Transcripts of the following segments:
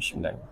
Bismillahirrahmanirrahim.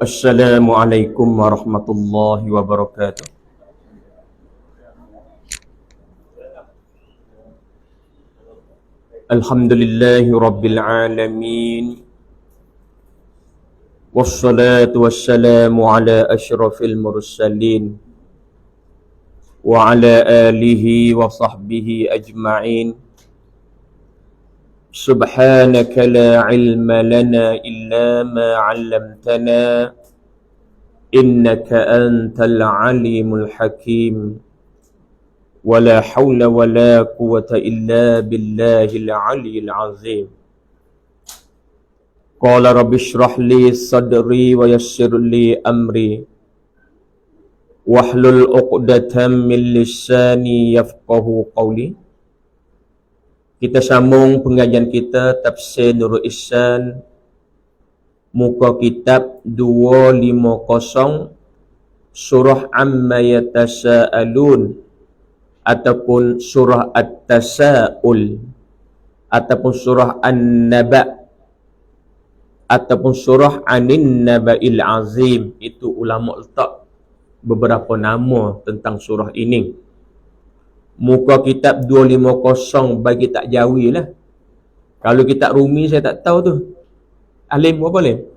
Assalamualaikum warahmatullahi wabarakatuh. Alhamdulillahi rabbil alamin. Wassalatu wassalamu ala asyrafil mursalin wa ala alihi wa sahbihi ajma'in. Subhanaka la ilma lana illa ma 'allamtana innaka antal alimul hakim. Wala hawla wala quwwata illa billahil aliyyil azim. Qala rabbi shrah li sadri wa yassir li amri wahlul 'uqdatam min lisani yafqahu qawli. Kita sambung pengajian kita Tafsir Nurul Ihsan, muka kitab 250, surah Amma Yatasa'alun ataupun surah At-Tasa'ul ataupun surah An-Naba ataupun surah Anin Naba'il Azim. Itu ulama letak beberapa nama tentang surah ini. Muka kitab 250 bagi tak Jawi lah. Kalau kitab Rumi saya tak tahu tu. Alim berapa alim?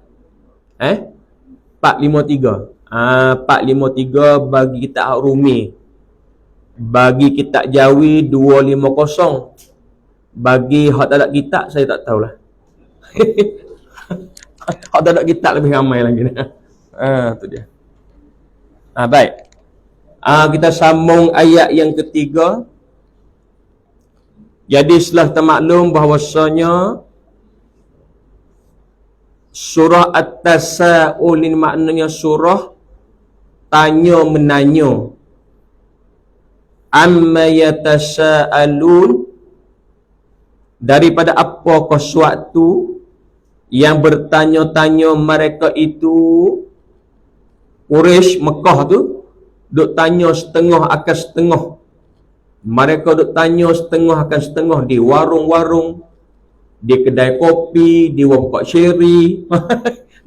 453. 453 bagi kitab Rumi. Bagi kitab Jawi 250. Bagi hak tak ada kitab saya tak tahulah. Hak tak ada kitab lebih ramai lagi. Tu dia. Baik. Kita sambung ayat yang ketiga. Jadi setelah termaklum bahawasanya surah At-Tasa'ul ini maknanya surah tanya menanya. Amma yatasa'alun, daripada apakah suatu yang bertanya-tanya mereka itu. Quraisy Mekah tu duk tanya setengah akan setengah. Mereka duk tanya setengah akan setengah di warung-warung, di kedai kopi, di warung Pak Syeri.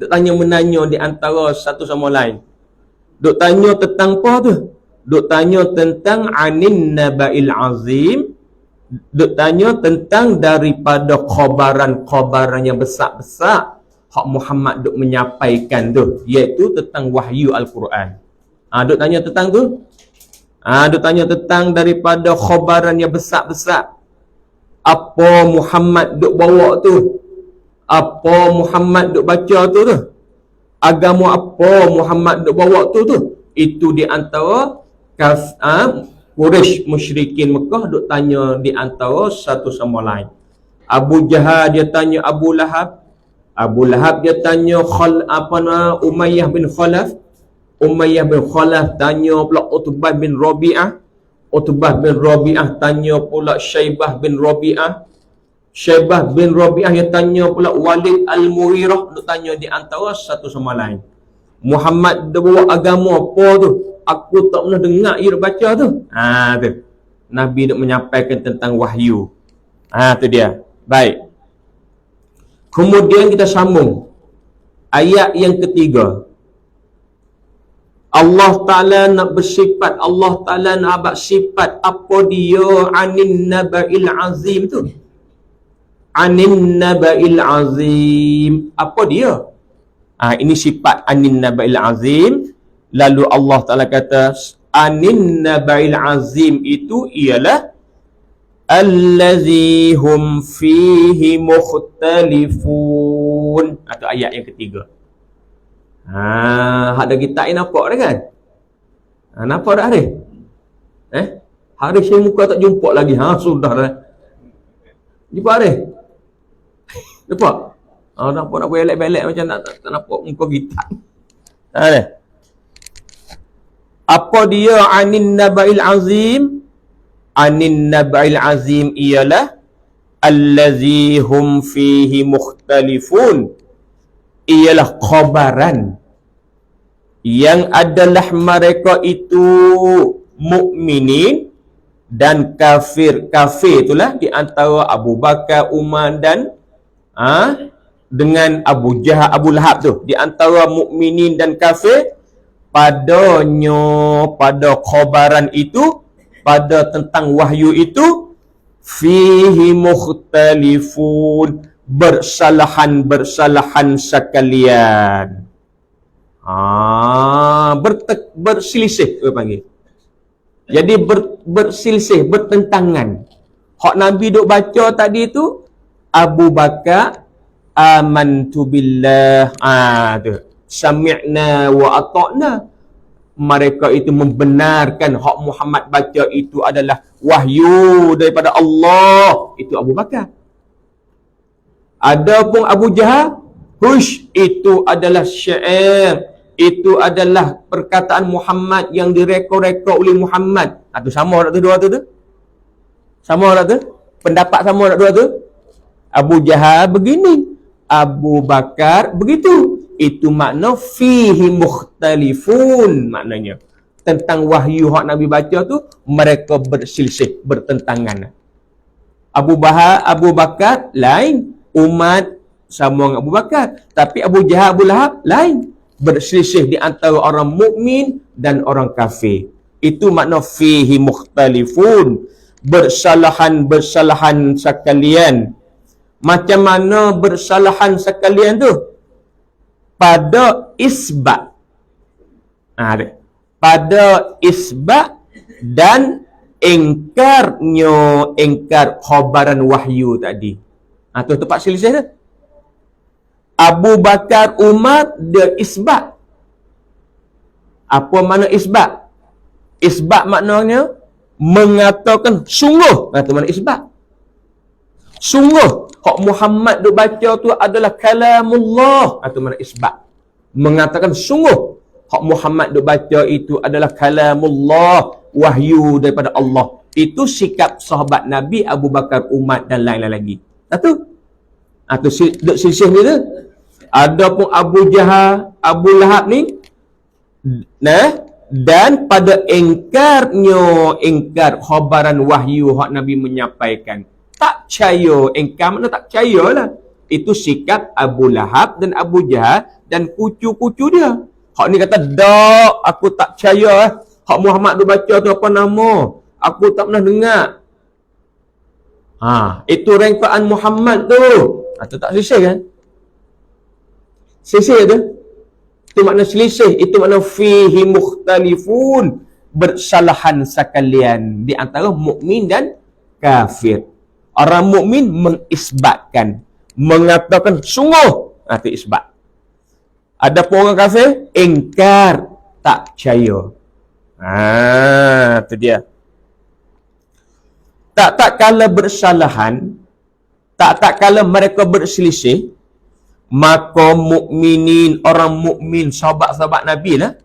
Duk tanya menanya di antara satu sama lain. Duk tanya tentang apa tu? Duk tanya tentang Anin Naba'il Azim. Duk tanya tentang daripada khabaran-khabaran yang besar-besar hak Muhammad duk menyampaikan tu, iaitu tentang wahyu Al-Quran. Duk tanya tentang tu. Duk tanya tentang daripada khabaran yang besar-besar. Apa Muhammad duk bawa tu? Apa Muhammad duk baca tu? Agama apa Muhammad duk bawa tu? Itu di antara Quraisy musyrikin Mekah duk tanya di antara satu sama lain. Abu Jahal dia tanya Abu Lahab. Abu Lahab dia tanya Umayyah bin Khalaf. Umayyah bin Khalaf tanya pula Utbah bin Rabi'ah. Utbah bin Rabi'ah tanya pula Syaibah bin Rabi'ah. Syaibah bin Rabi'ah yang tanya pula Walid Al-Mughirah. Duk tanya di antara satu sama lain. Muhammad dia bawa agama apa tu? Aku tak pernah dengar dia baca tu. Tu. Nabi duk menyampaikan tentang wahyu. Tu dia. Baik. Kemudian kita sambung ayat yang ketiga. Allah Ta'ala nak bersifat, Allah Ta'ala nak abad sifat apa dia Anin Naba'il Azim tu. Anin Naba'il Azim. Apa dia? Ini sifat Anin Naba'il Azim. Lalu Allah Ta'ala kata Anin Naba'il Azim itu ialah allazi hum fihi mukhtalifun. Itu ayat yang ketiga. Hak dah kita nampak dah kan? Nampak dah hari? Hari saya muka tak jumpa lagi. Sudah dah. Jumpa hari? Nampak? Nampak nak belak-belak macam tak nampak muka kita. Ada. Apa dia anin naba'il azim? Anin naba'il azim ialah allazi hum fihi mukhtalifun. Ialah khabaran yang adalah mereka itu mukminin dan kafir. Kafir itulah di antara Abu Bakar, Umar dan dengan Abu Jahal, Abu Lahab tu. Di antara mukminin dan kafir padanya, pada khabaran itu, pada tentang wahyu itu, fihi mukhtalifun, bersalahan sekalian. Berselisih dia panggil. Jadi berselisih, bertentangan. Hak Nabi duk baca tadi tu, Abu Bakar amantu billah, tu sami'na wa ata'na. Mereka itu membenarkan hak Muhammad baca itu adalah wahyu daripada Allah. Itu Abu Bakar. Adapun Abu Jahal, hush, itu adalah syair, itu adalah perkataan Muhammad yang direka-reka oleh Muhammad. Tu sama tak tu dua tu? Sama tak tu? Pendapat sama tak dua tu? Abu Jahal begini, Abu Bakar begitu. Itu makna fihi mukhtalifun, maknanya tentang wahyu hak Nabi baca tu mereka berselisih, bertentangan. Abu Bakar lain, umat sama dengan Abu Bakar, tapi Abu Jahal, Abu Lahab lain, berselisih di antara orang mukmin dan orang kafir. Itu makna fihi mukhtalifun, bersalahan sekalian. Macam mana bersalahan sekalian tu? Pada isbat. Pada isbat dan ingkar khabaran wahyu tadi. Tu tempat selisih tu. Abu Bakar, Umar, dia isbat. Apa makna isbat? Isbat maknanya mengatakan sungguh. Itu makna isbat. Sungguh hak Muhammad duk baca tu adalah kalamullah. Itu makna isbat. Mengatakan sungguh hak Muhammad duk baca itu adalah kalamullah, wahyu daripada Allah. Itu sikap sahabat Nabi, Abu Bakar, Umar dan lain-lain lagi. Tu duk silsih ni tu. Adapun Abu Jahal, Abu Lahab ni, dan pada ingkar khabaran wahyu hak Nabi menyampaikan, tak percaya. Ingkar mana tak percaya lah. Itu sikap Abu Lahab dan Abu Jahal dan kucu-kucu dia. Hak ni kata, tak, aku tak percaya. Hak Muhammad tu baca tu apa nama? Aku tak pernah dengar. Itu rengkaan Muhammad tu. Tu tak selisih kan? Selisih tu. Itu makna selisih. Itu makna fihi mukhtalifun, bersalahan sekalian di antara mukmin dan kafir. Orang mukmin mengisbatkan, mengatakan sungguh. Itu isbat. Adapun orang kafir ingkar, tak percaya. Itu dia. Tak kala bersalahan, tak kala mereka berselisih, maka mukminin, orang mukmin, sahabat-sahabat Nabi lah,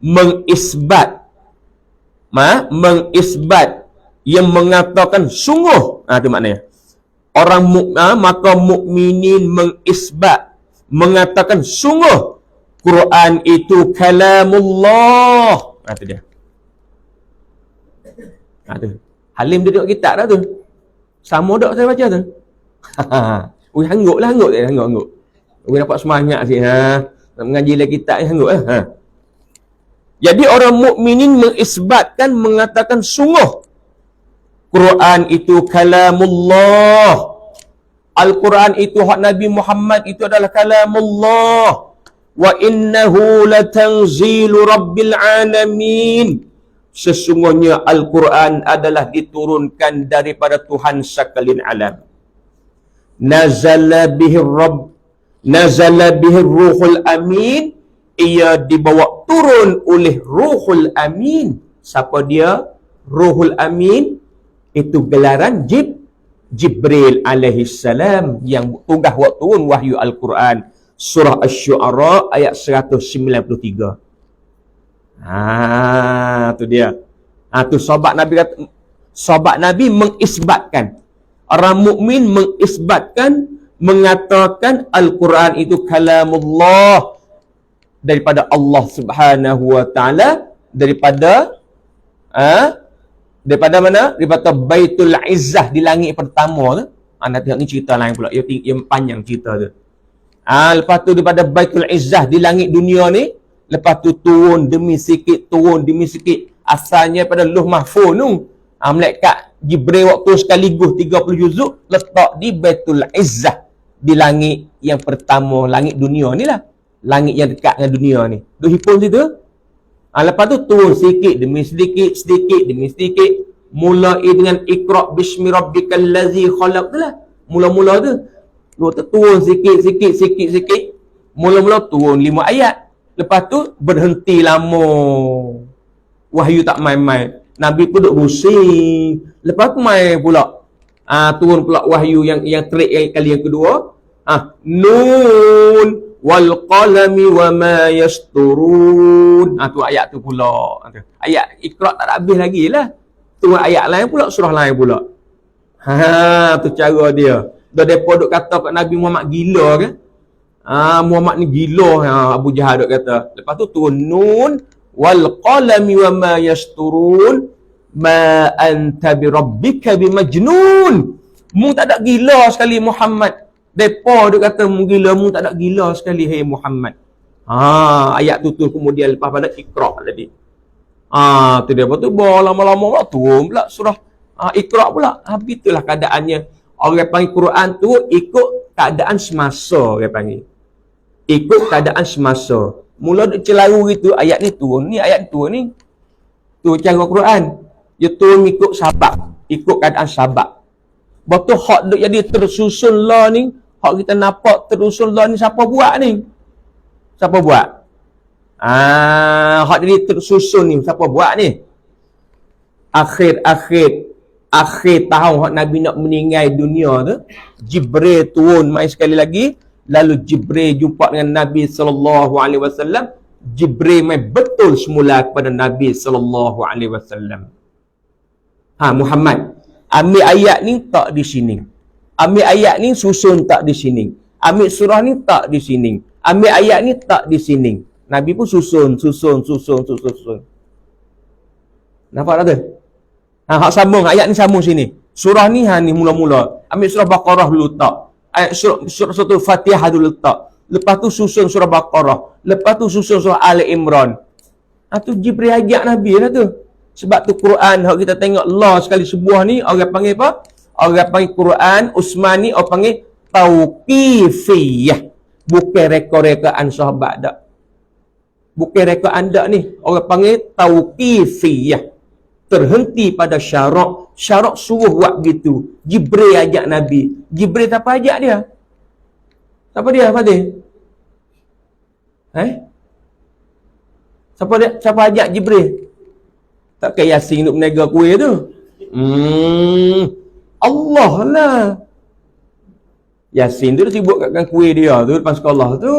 mengisbat yang mengatakan sungguh. Itu maknanya. Maka mukminin mengisbat, mengatakan sungguh Quran itu kalamullah. Itu dia. Tu. Halim duduk kitab dah tu. Sama tak saya baca tu. Hangguk. Ui dapat semangat sih. Nak mengaji lagi kitab ni hangguk lah. Jadi orang mukminin mengisbatkan, mengatakan sungguh Quran itu kalamullah. Al-Quran itu hak Nabi Muhammad itu adalah kalamullah. Wa innahu latanzilu rabbil alamin. Sesungguhnya Al-Quran adalah diturunkan daripada Tuhan sekalian alam. Nazala bihi ruhul amin. Ia dibawa turun oleh ruhul amin. Siapa dia? Ruhul amin. Itu gelaran Jibril alaihi salam yang tugas buat turun wahyu Al-Quran. Surah Asy-Syu'ara ayat 193. Tu dia. Tu sahabat Nabi kata, sahabat Nabi mengisbatkan, orang mukmin mengisbatkan, mengatakan Al-Quran itu kalamullah, daripada Allah Subhanahu wa taala, daripada mana? Daripada Baitul Izzah di langit pertama tu. Nanti ni cerita lain pula. Yang panjang cerita tu. Lepas tu daripada Baitul Izzah di langit dunia ni, lepas tu turun demi sikit, asalnya pada Lauh Mahfuz tu. Malaikat Jibril waktu sekaligus 30 juzuk letak di Baitul Izzah di langit yang pertama, langit dunia ni lah. Langit yang dekat dengan dunia ni. Tu hipun situ. Lepas tu turun sedikit demi sedikit, demi sedikit. Mulai dengan Iqra' bismi rabbikal ladzi khalaq tu lah. Mula-mula tu. Turun sikit. Mula-mula turun 5 ayat. Lepas tu berhenti lama. Wahyu tak main-main. Nabi pun duduk pusing. Lepas tu main pula. Turun pula wahyu yang terik kali yang kedua. Nun wal qalami wa ma yasturun. Tu ayat tu pula. Ayat Iqra' tak ada habis lagi lah. Tu ayat lain pula, surah lain pula. Tu cara dia. Dah depa duk kata kat Nabi Muhammad gila kan? Muhammad ni gila, Abu Jahal duk kata. Lepas tu turun nun wal qalami wa ma yasturun ma anta bi rabbika bimajnun. Mu tak ada gila sekali Muhammad. Depa duk kata mu gila, mu tak ada gila sekali hai Muhammad. Ayat tu kemudian lepas pada Iqra' tadi. Tu dia. Lepas tu lama-lama turun pula surah Iqra' pula. Itulah keadaannya. Orang panggil Quran tu ikut keadaan semasa, orang panggil. Ikut keadaan semasa. Mula duk celaru gitu, ayat ni turun ni, ayat tu ni. Tu cara Quran. Dia turun ikut sabab, ikut keadaan sabab. Betul hak duk jadi tersusun lah ni, hak kita nampak tersusun lah ni siapa buat ni? Siapa buat? Hak jadi tersusun ni siapa buat ni? Akhir tahun hak Nabi nak meninggal dunia tu, Jibril turun mai sekali lagi. Lalu Jibril jumpa dengan Nabi sallallahu alaihi wasallam. Jibril mai betul semula kepada Nabi sallallahu alaihi wasallam. Muhammad, ambil ayat ni tak di sini. Ambil ayat ni susun tak di sini. Ambil surah ni tak di sini. Ambil ayat ni tak di sini. Nabi pun susun. Nampak tak tu? Hak sambung, ayat ni sambung sini. Surah ni ni mula-mula. Ambil surah Baqarah dulu tak. Ayat surah Fatihah dulu tak. Lepas tu susun surah Baqarah. Lepas tu susun surah Ali Imran. Tu Jibril ajak Nabi lah tu. Sebab tu Quran, kalau kita tengok Allah sekali sebuah ni, orang panggil apa? Orang panggil Quran, Usmani, orang panggil Tauqifiyah. Bukan rekod-rekodan sahabat tak. Bukan rekod anda ni. Orang panggil Tauqifiyah. Terhenti pada syarak. Syarak suruh buat begitu. Jibril ajak Nabi. Jibril siapa ajak dia? Siapa dia, Fatih? Siapa ajak Jibril? Takkan Yasin duk menega kuih tu? Allah lah. Yasin tu sibuk katkan kuih dia tu depan sekolah tu.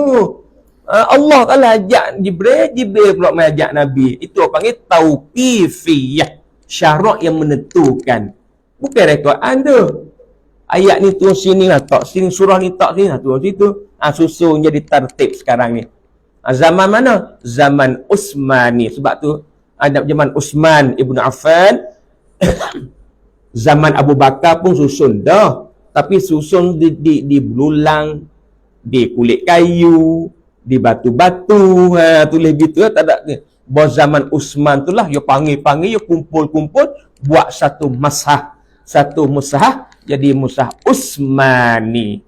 Allah Ta'ala ajak Jibril, Jibril pula mengajak Nabi. Itu orang panggil Tauqifiyah. Syarak yang menentukan. Bukan rekodan tu. Ayat ni turun sini lah, tak sini, surah ni tak sini lah, turun situ. Susun jadi tertib sekarang ni. Zaman mana? Zaman Utsmani. Sebab tu zaman Utsman Ibn Affan zaman Abu Bakar pun susun dah. Tapi susun di belulang, di kulit kayu, di batu-batu, tulis gitu tak ada. Bos zaman Utsman tu lah, dia panggil, dia kumpul-kumpul, buat satu mushaf. Satu mushaf, jadi mushaf Utsmani.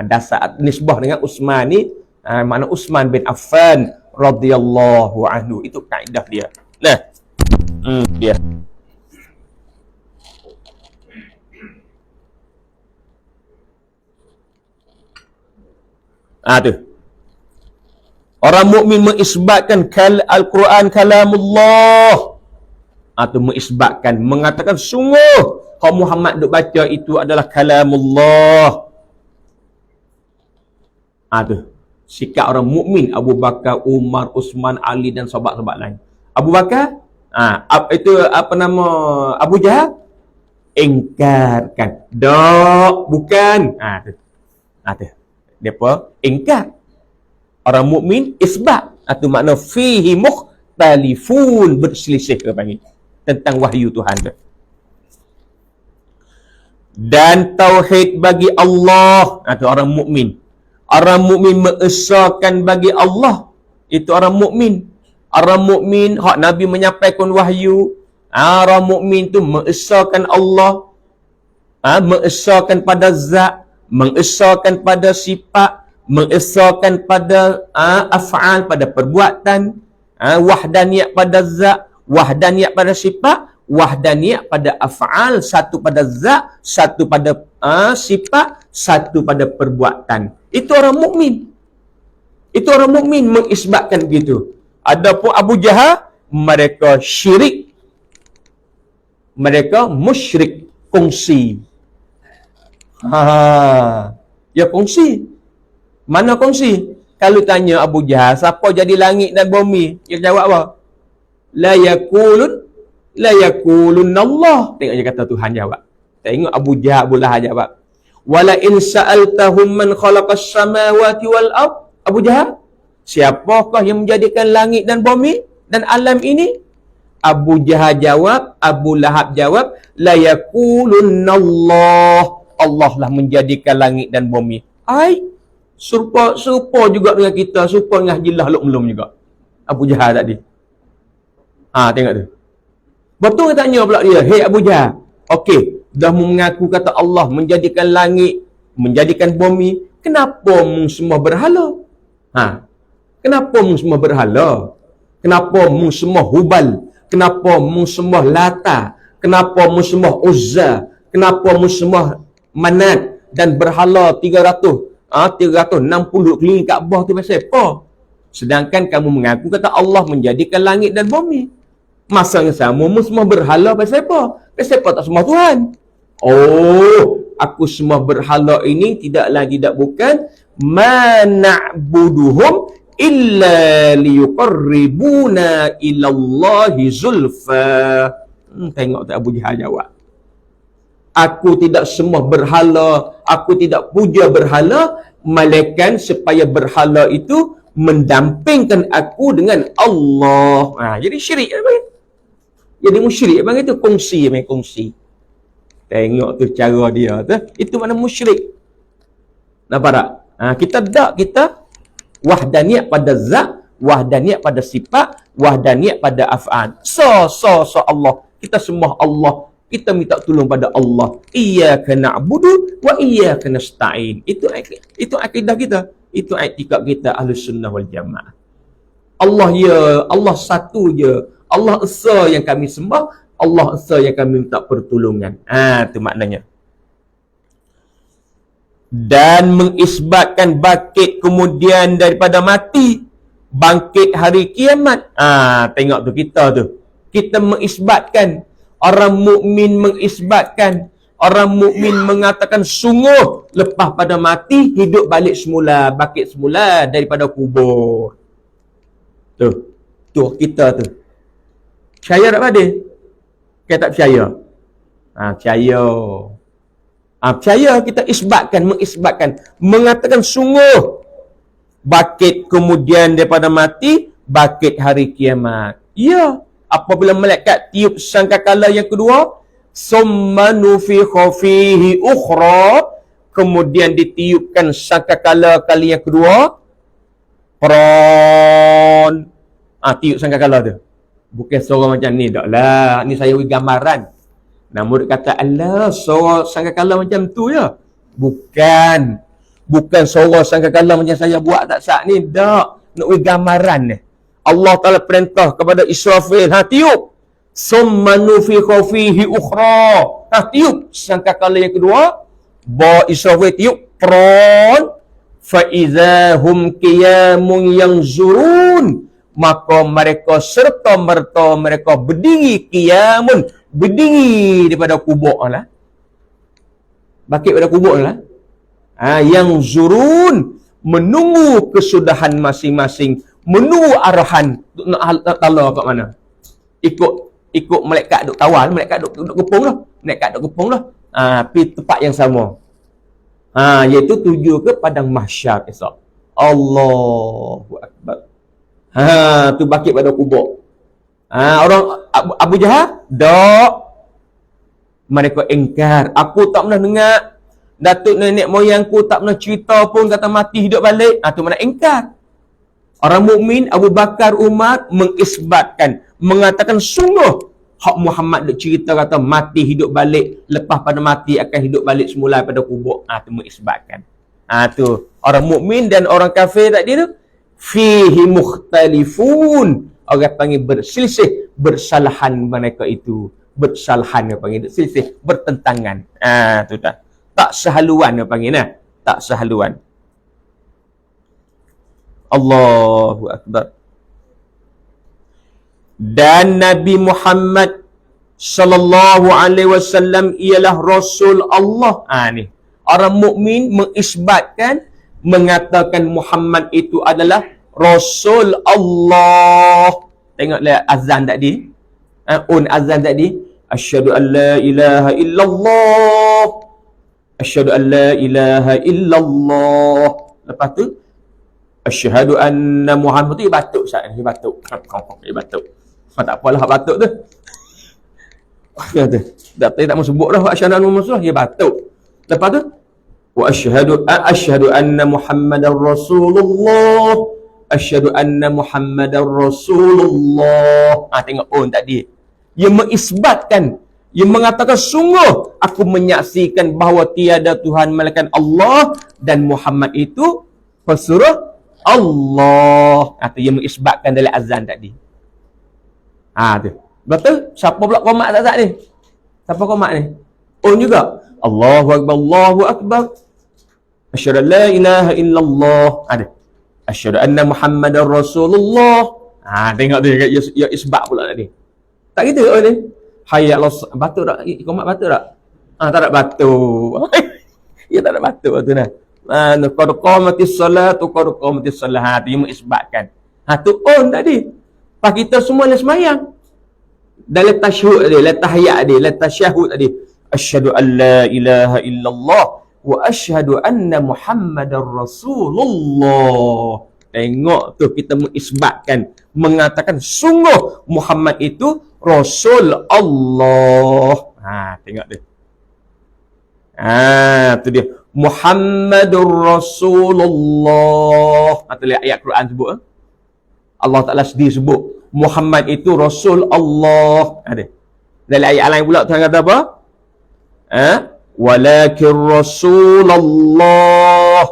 Dasar nisbah dengan Utsmani, makna Utsman bin Affan radhiyallahu anhu. Itu kaedah dia. Nah, dia. Tu. Orang mukmin mengisbatkan Al-Quran kalamullah. Tu mengisbatkan, mengatakan sungguh Kau Muhammad duk baca itu adalah kalamullah. Tu sikap orang mukmin Abu Bakar, Umar, Uthman, Ali dan sahabat-sahabat lain. Abu Bakar, itu apa nama Abu Jahal? Ingkarkan. Dok, bukan. Tu. Depa ingkar. Orang mukmin isbat. Itu makna fihi mukhtalifun, berselisih ke panggil tentang wahyu Tuhan tu. Dan tauhid bagi Allah, itu orang mukmin. Orang mukmin mengesahkan bagi Allah, itu orang mukmin. Orang mukmin hak Nabi menyampaikan wahyu, orang mukmin tu mengesahkan Allah, mengesahkan pada zat, mengesahkan pada sifat, mengesahkan pada af'al, pada perbuatan, wahdaniyat pada zat, wahdaniyat pada sifat, wahdaniyat pada af'al, satu pada zat, satu pada sifat, satu pada perbuatan. Itu orang mukmin. Itu orang mukmin mengisbatkan begitu. Adapun Abu Jahal, mereka syirik. Mereka musyrik, kongsi. Ya kongsi. Mana kongsi? Kalau tanya Abu Jahal, siapa jadi langit dan bumi? Dia jawab apa? La yakulun Allah. Tengok dia kata Tuhan jawab. Tengok Abu Jahal, Abu Lahab jawab. Wala in sa'altahum man khalaqas samawati wal ard. Abu Jahal, siapakah yang menjadikan langit dan bumi dan alam ini? Abu Jahal jawab, Abu Lahab jawab, la yakulunallah. Allah lah menjadikan langit dan bumi. Serupa juga dengan kita, serupa dengan Jilah Luk-Melum juga. Abu Jahal tadi. Tengok tu. Betul dia tanya pula dia, "Hei Abu Jahal, okey, dah mengaku kata Allah menjadikan langit, menjadikan bumi, kenapa mu semua berhala?" Kenapa mu semua berhala? Kenapa mu semua Hubal? Kenapa mu semua Lata? Kenapa mu semua Uzza? Kenapa mu semua Manat dan berhala 360 keliling Kaabah tu pasal apa? Sedangkan kamu mengaku kata Allah menjadikan langit dan bumi. Masa yang sama mu semua berhala pasal apa? Pasal apa tak semua Tuhan? Aku semua berhala ini tidak bukan ma na'buduhum illa liyuqarribuna ilallahi zulfa. Tengok tak Abu Jahal jawab. Aku tidak semua berhala, aku tidak puja berhala, melainkan supaya berhala itu mendampingkan aku dengan Allah. Jadi syirik apa? Jadi musyrik apa itu? Kongsi. Tengok tu cara dia tu. Itu mana musyrik. Nampak tak? Kita wahdaniyat pada zat, wahdaniyat pada sifat, wahdaniyat pada af'al. So Allah. Kita sembah Allah. Kita minta tolong pada Allah. Iyyaka na'budu wa iyyaka nasta'in. Itu akidah kita. Itu i'tikad kita Ahlus Sunnah wal Jamaah. Allah satu je. Allah esa yang kami sembah, Allah esa yang kami minta pertolongan. Itu maknanya. Dan mengisbatkan bangkit kemudian daripada mati, bangkit hari kiamat. Tengok tu kita tu. Kita mengisbatkan, orang mukmin mengisbatkan, orang mukmin mengatakan sungguh lepas pada mati hidup balik semula, bangkit semula daripada kubur. Tu kita tu. Percaya tak pada? Kita tak percaya. Percaya kita mengisbatkan, mengatakan sungguh bangkit kemudian daripada mati, bangkit hari kiamat. Ya, apabila malaikat tiup sangkakala yang kedua, summa nufikha fihi ukhra, kemudian ditiupkan sangkakala kali yang kedua, pron. Tiup sangkakala tu. Bukan suara macam ni tak lah. Ni saya beri gambaran. Nah, murid kata, Allah, suara sangkakala macam tu ya. Bukan suara sangkakala macam saya buat tak saat ni. Tak. Nak beri gambaran ni. Allah Ta'ala perintah kepada Israfil. Tiup. Summa nufikha fihi ukhra. Tiup sangkakala yang kedua. Israfil tiup. Pron. Fa'idhahum qiyamun yanzurun. Maka mereka serta-merta mereka berdiri qiyamun, berdiri daripada kubur lah. Bakit pada kubur lah. Yang zurun, menunggu kesudahan masing-masing, menunggu arahan nak tala kat mana. Ikut malaikat duk kawal, malaikat duk kepung lah. Malaikat duk kepung lah. Pergi tempat yang sama. Iaitu tuju ke padang mahsyar esok. Allahu Akbar. Tu bakit pada kubur. Orang Abu Jahal, dok. Mereka ingkar. Aku tak pernah dengar. Datuk nenek moyangku tak pernah cerita pun kata mati hidup balik. Tu mana ingkar. Orang mukmin Abu Bakar, Umar mengisbatkan, mengatakan sungguh hak Muhammad duk cerita kata mati hidup balik, lepas pada mati akan hidup balik semula pada kubur. Tu mengisbatkan. Tu orang mukmin dan orang kafir tadi tu fihi mukhtalifun. Orang panggil berselisih, bersalahan mereka itu. Bersalahan dia panggil, selisih, bertentangan. Tu dah. Tak sehaluan dia panggil nah. Tak sehaluan. Allahu Akbar. Dan Nabi Muhammad sallallahu alaihi wasallam ialah Rasul Allah. Ni. Orang mukmin mengisbatkan, mengatakan Muhammad itu adalah Rasul Allah. Tengoklah azan tadi. Azan tadi. Asyhadu an la ilaha illallah. Asyhadu an la ilaha illallah. Lepas tu asyhadu anna Muhammad tu batuk sat ni, batuk. Dia batuk. Tak apalah hak batuk tu. Kata, tak mau sebut dah asyhadu anna Muhammad dia batuk. Lepas tu wa asyhadu anna Muhammadar Rasulullah. Asyhadu anna Muhammadar Rasulullah. Tengok tadi. Ia mengisbatkan, ia mengatakan sungguh aku menyaksikan bahawa tiada Tuhan melainkan Allah dan Muhammad itu pesuruh Allah. Itu ia mengisbatkan dalam azan tadi. Tu. Betul? Siapa pula qomat tak ni? Siapa qomat ni? Juga. Allahu Akbar, Allahu Akbar. Asyhadu an la ilaha illallah. Ada. Asyhadu anna Muhammadar Rasulullah. Tengok tu ya isbat pula tadi. Tak gitu ni. Hayya Allah, batuk tak? Qomat batuk tak? Tak ada batuk. Ya tak ada batuk tu nah. Qad qamatis salatu, qad qamatis salah. Dia mengisbatkan. Tu tadi. Pas kita semua nak sembahyang. Dalam tasyahud tadi, dalam tahiyat tadi, dalam tasyahud tadi. Asyhadu an la ilaha illallah wa asyhadu anna Muhammadar Rasulullah. Tengok tu kita mengisbatkan, mengatakan sungguh Muhammad itu Rasul Allah. Tengok tu. Tu dia. Muhammadur Rasulullah. Tu lihat ayat Quran sebut. Allah Ta'ala sendiri sebut Muhammad itu Rasul Allah. Ada. Dalam ayat lain pula Tuhan kata apa? Walakin Rasulullah.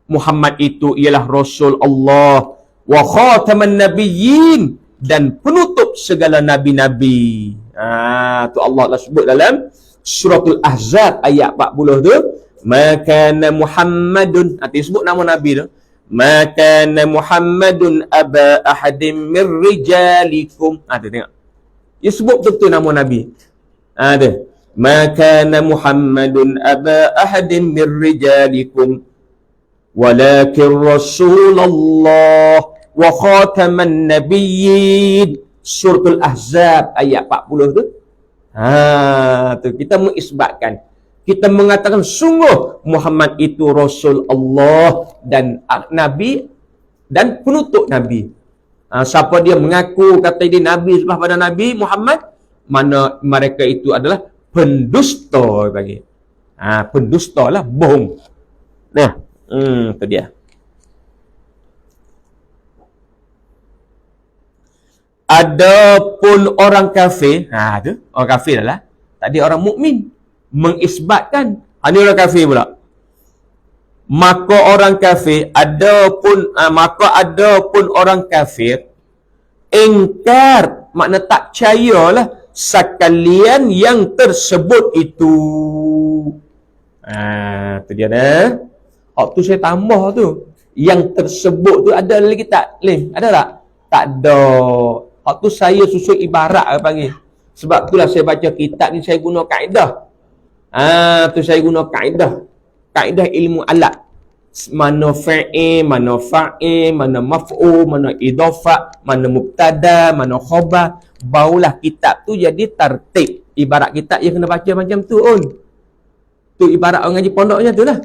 Muhammad itu ialah Rasul Allah. Wa khataman nabiyyin. Dan penutup segala nabi-nabi. Tu Allah Ta'ala sebut dalam Suratul Ahzab ayat 40 tu. Maka Muhammadun. Dia sebut nama Nabi tu. Maka Muhammadun aba ahadim min rijalikum. Tu tengok. Dia sebut betul nama Nabi. Tu. Maka Muhammadun aba ahadim min rijalikum. Walakin Rasulullah wa khataman nabiyyin. Suratul Ahzab ayat 40 tu. Tu kita mengisbatkan, kita mengatakan sungguh Muhammad itu Rasul Allah dan Nabi dan penutup Nabi. Siapa dia mengaku kata dia Nabi selepas pada Nabi Muhammad, mana mereka itu adalah pendusta bagi. Pendusta lah, bohong. Itu dia. Adapun orang kafir, tu orang kafir adalah tadi orang mukmin mengisbatkan, ini orang kafir pula. Maka orang kafir adapun orang kafir ingkar, makna tak percayalah sekalian yang tersebut itu. Tu dia dah. Tu saya tambah tu. Yang tersebut tu ada lagi tak? Ada tak? Tak ada. Tu saya susun ibarat panggil. Sebab itulah saya baca kitab ni saya guna kaedah. Tu saya guna kaedah ilmu alat. Mana fa'il, mana fa'il, mana maf'ul, mana idhafah, mana mubtada, mana khabar. Barulah kitab tu jadi tertib. Ibarat kitab yang kena baca macam tu tu ibarat orang ngaji pondoknya tu lah.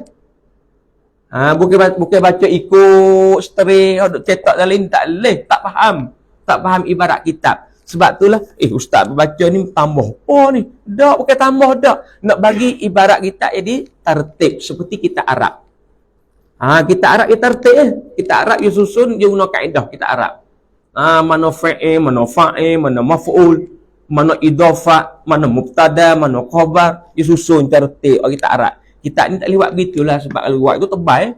Bukan baca ikut straight, cetak dalam tak boleh, tak faham ibarat kitab. Sebab itulah ustaz baca ni tambah ni. Dak, bukan tambah dak. Nak bagi ibarat kitab jadi tertib seperti kitab Arab. Kitab Arab dia tertib Kitab Arab dia susun, dia guna kaedah kitab Arab. Mana fa'il, mana fa'il, mana maf'ul, mana idhafah, mana mubtada, mana khabar, dia susun tertib kitab Arab. Kitab ni tak boleh buat begitulah sebab kalau buat tu tebal.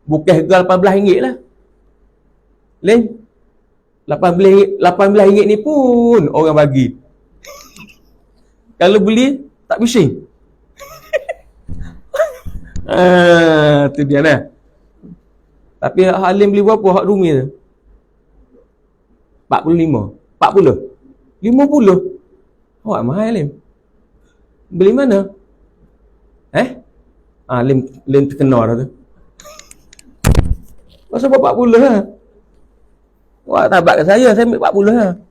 Bukan harga RM18 lah. Lain. RM18 ni pun orang bagi. Kalau beli tak bising. Tu dia lah. Tapi hak Halim beli berapa hak Rumi tu? 45. 40. 50. Awak mahal Halim. Beli mana? Lim terkena dah tu. Masa 40 lah. Awak tabat kat saya ambil 40 lah.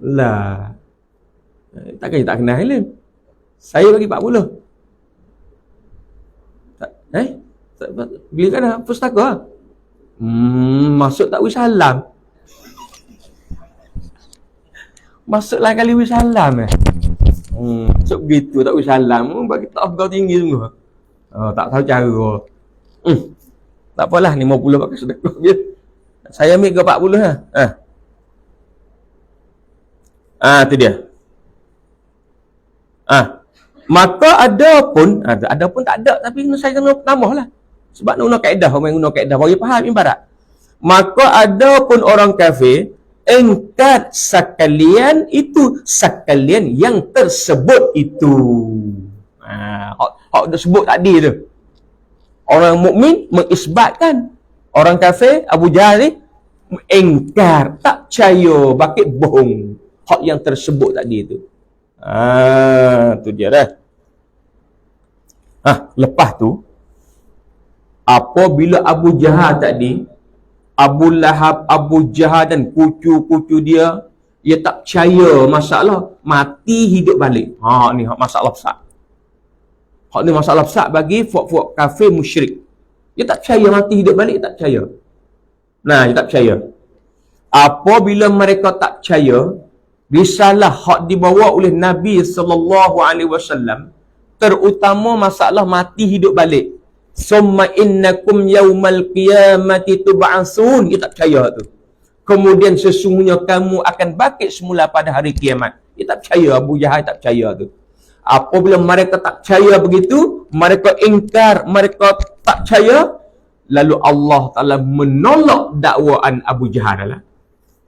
Lah. Takkan tak kenal Halim. Saya bagi 40. Beli kan dah pustaka lah. Masuk tak wisalam. Masuklah kali wisalam masuk begitu tak wisalam. Bagi tak kau tinggi semua. Tak tahu cara. Tak apalah 50 pakai sedekah je. Saya ambil ke 40 lah. Tu dia. Maka ada pun tak ada, tapi saya kena tambah lah. Sebab nak guna kaedah, orang guna kaedah bagi faham ibarat. Maka ada pun orang kafir engkar sekalian yang tersebut itu. Hak disebut tadi tu. Orang mukmin mengisbatkan, orang kafir Abu Jahal ni engkar, tak percaya, bakit bohong hak yang tersebut tadi tu. Tu dia dah. Lepas tu apabila Abu Jahal tadi, Abu Lahab, Abu Jahal dan cucu-cucu dia tak percaya masalah mati hidup balik. Ni masalah besar. Hak ni masalah besar bagi fuak-fuak kafir musyrik. Dia tak percaya mati hidup balik, tak percaya. Dia tak percaya. Apabila mereka tak percaya, risalah hak dibawa oleh Nabi SAW, terutama masalah mati hidup balik. Summa innakum yaumal qiyamati tub'atsun. Dia tak percaya tu. Kemudian sesungguhnya kamu akan bangkit semula pada hari kiamat. Dia tak percaya, Abu Jahal tak percaya tu. Apabila mereka tak percaya begitu, mereka ingkar, mereka tak percaya, lalu Allah Ta'ala menolak dakwaan Abu Jahal lah.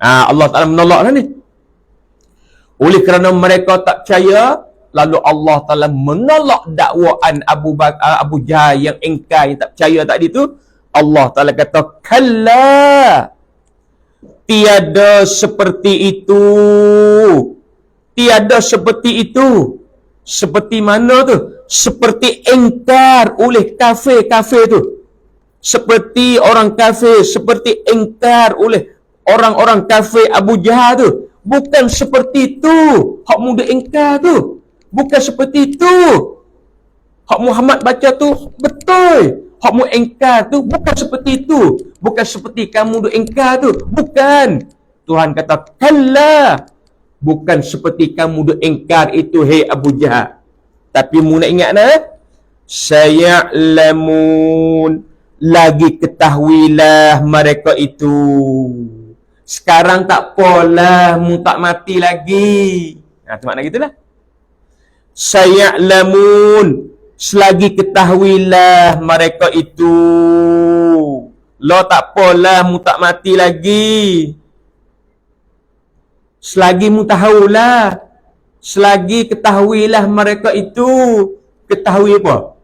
Allah Ta'ala menolak lah ni. Oleh kerana mereka tak percaya, lalu Allah Ta'ala menolak dakwaan Abu Jahal yang ingkar, yang tak percaya tadi tu. Allah Ta'ala kata, kalla, tiada seperti itu. Tiada seperti itu. Seperti mana tu? Seperti ingkar oleh kafir-kafir tu. Seperti orang kafir, seperti ingkar oleh orang-orang kafir Abu Jahal tu. Bukan seperti itu hak muda ingkar tu. Bukan seperti itu hak Muhammad baca tu betul. Hak mu ingkar tu bukan seperti itu. Bukan seperti kamu tu ingkar tu. Bukan. Tuhan kata, kalla. Bukan seperti kamu tu ingkar itu, hei Abu Jahal. Tapi mu nak ingat saya'lamun, lagi ketahuilah mereka itu. Sekarang tak apalah, mu tak mati lagi. Tu makna gitulah. Saya'lamun, selagi ketahuilah mereka itu. Lo tak apalah, mu tak mati lagi. Selagi mu tahulah, selagi ketahuilah mereka itu. Ketahui apa?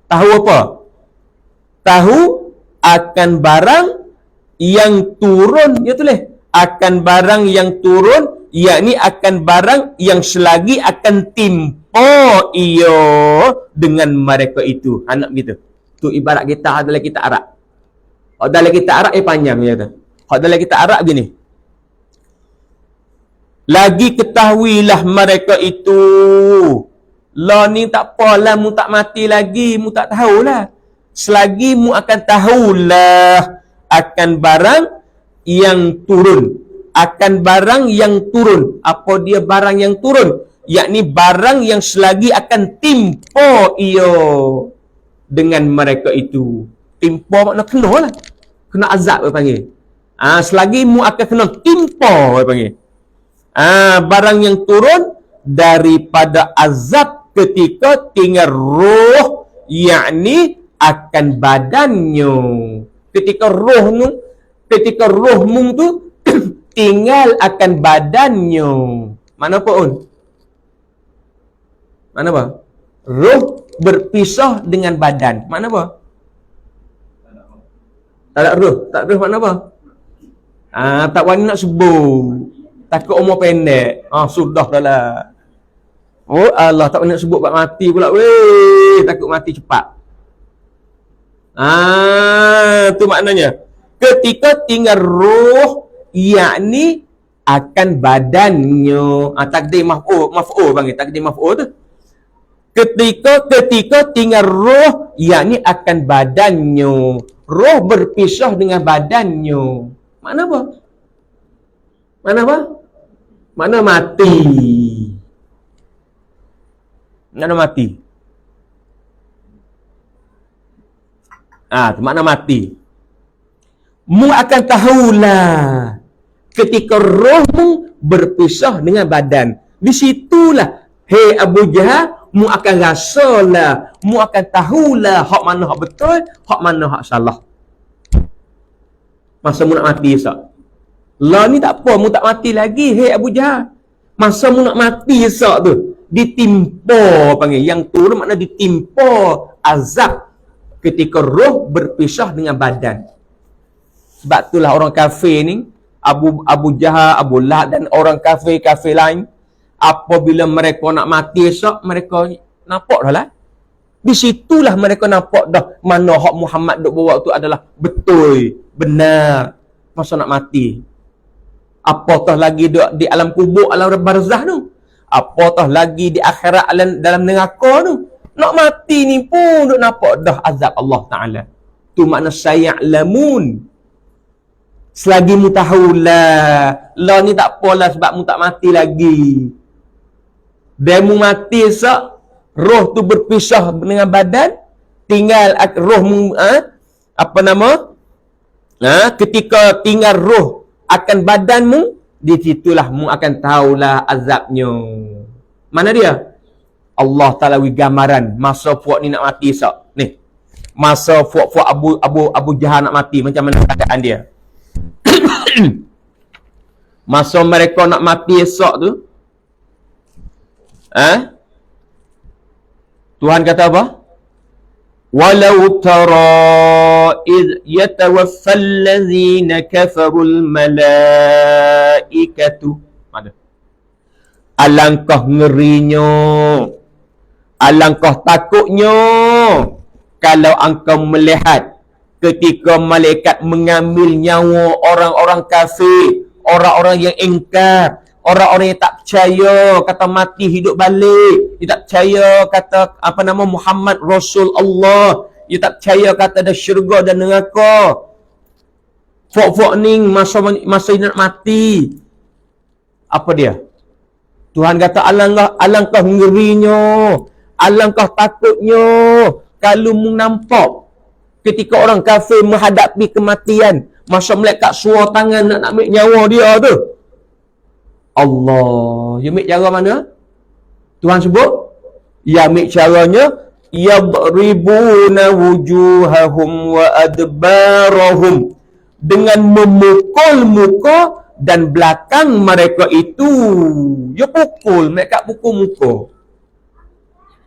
Tahu apa? Tahu akan barang yang turun, dia tulis, akan barang yang turun yakni akan barang yang selagi akan timpa ia dengan mereka itu. Anak gitu. Tu ibarat kita dalam kitab Arab. Dalam kitab Arab panjang dia kata. Dalam kitab Arab gini. Lagi ketahuilah mereka itu. Lah ni tak apalah, mu tak mati lagi, mu tak tahulah. Selagi mu akan tahulah akan barang yang turun. Akan barang yang turun. Apa dia barang yang turun? Yakni barang yang selagi akan timpa ia dengan mereka itu. Timpa makna kena lah. Kena azab dia panggil. Selagi mu akan kena timpa dia panggil. Barang yang turun daripada azab ketika tinggal roh, yakni akan badannya. Ketika rohmu tu tinggal akan badannya. Mana pun? Mana apa? Roh berpisah dengan badan. Mana apa? Tak ada roh. Tak ada roh makna apa? Tak wani nak sebut. Takut umur pendek. Sudah dah lah. Oh Allah, tak nak sebut bab mati pula. Weh, takut mati cepat. Tu maknanya. Ketika tinggal roh, yakni akan badannya. Takdir maf'ul panggil. Takdir maf'ul tu. Ketika tinggal roh, yakni akan badannya. Roh berpisah dengan badannya. Makna apa? Mana apa? Mana mati. Mana mati. Makna mati. Mu akan tahulah ketika rohmu berpisah dengan badan. Di situlah, hei Abu Jahal, mu akan rasalah, mu akan tahulah hak mana hak betul, hak mana hak salah. Masa mu nak mati esok. Lah ni tak apa, mu tak mati lagi, hei Abu Jahal. Masa mu nak mati esok tu, ditimpa panggil. Yang turun makna ditimpa azab ketika roh berpisah dengan badan. Sebab itulah orang kafir ni, Abu Jahal, Abu Lahab dan orang kafir lain, apabila mereka nak mati esok, mereka nampak dah lah. Di situlah mereka nampak dah mana hak Muhammad duk bawa tu adalah betul, benar. Masa nak mati. Apatah lagi di alam kubur, alam barzah tu. Apatah lagi di akhirat, dalam neraka tu. Nak mati ni pun duk nampak dah azab Allah Ta'ala. Tu makna saya'lamun. Selagi mu tahulah. Lah ni tak apalah sebab mu tak mati lagi. Dan mu mati esok, roh tu berpisah dengan badan, tinggal roh mu, ketika tinggal roh akan badanmu, di situlah mu akan tahulah azabnya. Mana dia? Allah Ta'ala wi gambaran masa puak ni nak mati esok. Ni. Masa puak Abu Jahal nak mati, macam mana keadaan dia? Masa mereka nak mati esok tu, Tuhan kata apa? Walau tara id yatawaffal ladzina kafarul malaikatu. Alangkah ngerinya, alangkah takutnya kalau engkau melihat ketika malaikat mengambil nyawa orang-orang kafir, orang-orang yang ingkar, orang-orang yang tak percaya kata mati hidup balik, dia tak percaya kata Muhammad Rasul Allah, dia tak percaya kata ada syurga dan neraka. Fok-fok ni masa nak mati, apa dia? Tuhan kata alangkah ngerinya, alangkah takutnya kalau mu nampak ketika orang kafir menghadapi kematian, masa malaikat suar tangan nak ambil nyawa dia tu. Allah, ya ambil cara mana? Tuhan sebut, ya ambil caranya, yadribuna wujuhahum wa adbarahum, dengan memukul muka dan belakang mereka itu. Ya pukul, mereka pukul muka.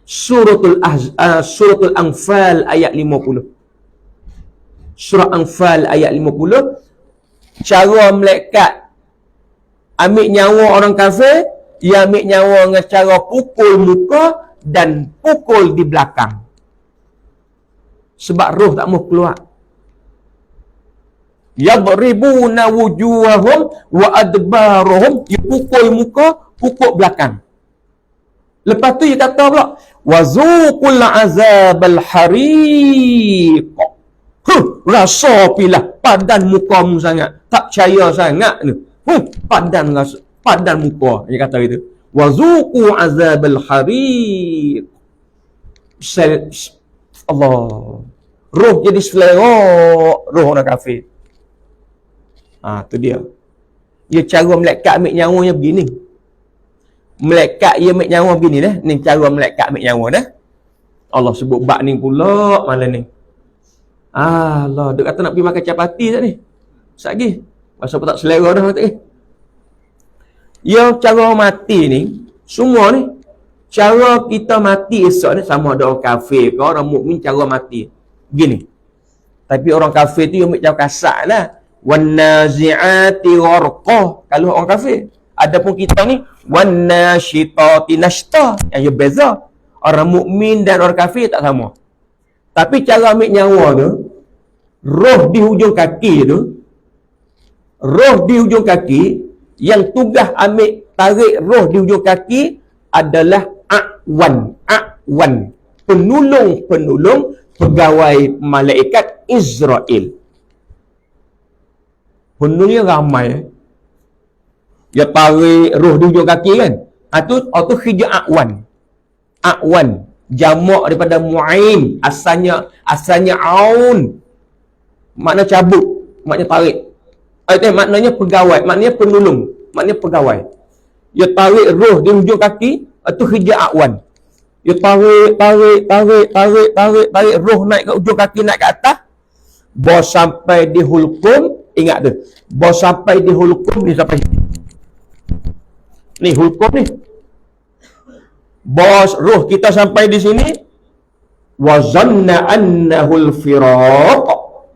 Suratul Anfal ayat 50. Surah Anfal ayat 50. Cara malaikat ambil nyawa orang kafir, ia ambil nyawa dengan cara pukul muka dan pukul di belakang. Sebab roh tak mau keluar. Yadribuna wujuhahum wa adbarahum, dia pukul muka, pukul belakang. Lepas tu dia kata pula, wazuqul azabal hariq. Rasa pilah padan mukamu sangat. Tak percaya sangat ni. Padan muka. Dia kata gitu. Wazuqu azabal hariq. Allah. Roh jadi selera roh orang kafir. Tu dia. Dia cara malaikat ambil nyawanya begini. Malaikat dia ambil nyawa begini dah. Ni cara malaikat ambil nyawa dah. Allah sebut bab ni pula malam ni. Allah, dia kata nak pergi makan capati tak ni? Sat lagi. Masa apa tak selera dah mati. Yang cara mati ni, semua ni, cara kita mati esok ni sama ada orang kafir ke orang mukmin cara mati. Begini. Tapi orang kafir tu ambil cara kasar lah. Wan nazi'ati gharqa. Kalau orang kafir. Adapun kita ni wan nasyitati nashta. Yang beza. Orang mukmin dan orang kafir tak sama. Tapi cara ambil nyawa tu, roh di hujung kaki tu, roh di hujung kaki, yang tugas ambil tarik roh di hujung kaki adalah a'wan. A'wan. Penolong pegawai malaikat Israel. Penolongnya ramai. Dia tarik roh di hujung kaki kan. Itu khija a'wan. A'wan. Jamak daripada mu'ain. Asalnya aun. Makna cabut. Makna tarik. Maknanya pegawai. Maknanya penolong. Maknanya pegawai. Dia tarik roh di hujung kaki. Itu khija a'wan. Dia tarik roh naik ke hujung kaki, naik ke atas. Bos sampai di hulkum. Ingat tu. Bos sampai di hulkum ni sampai sini. Ni hulkum ni. Bos roh kita sampai di sini, wa zanna annahu al-firaq.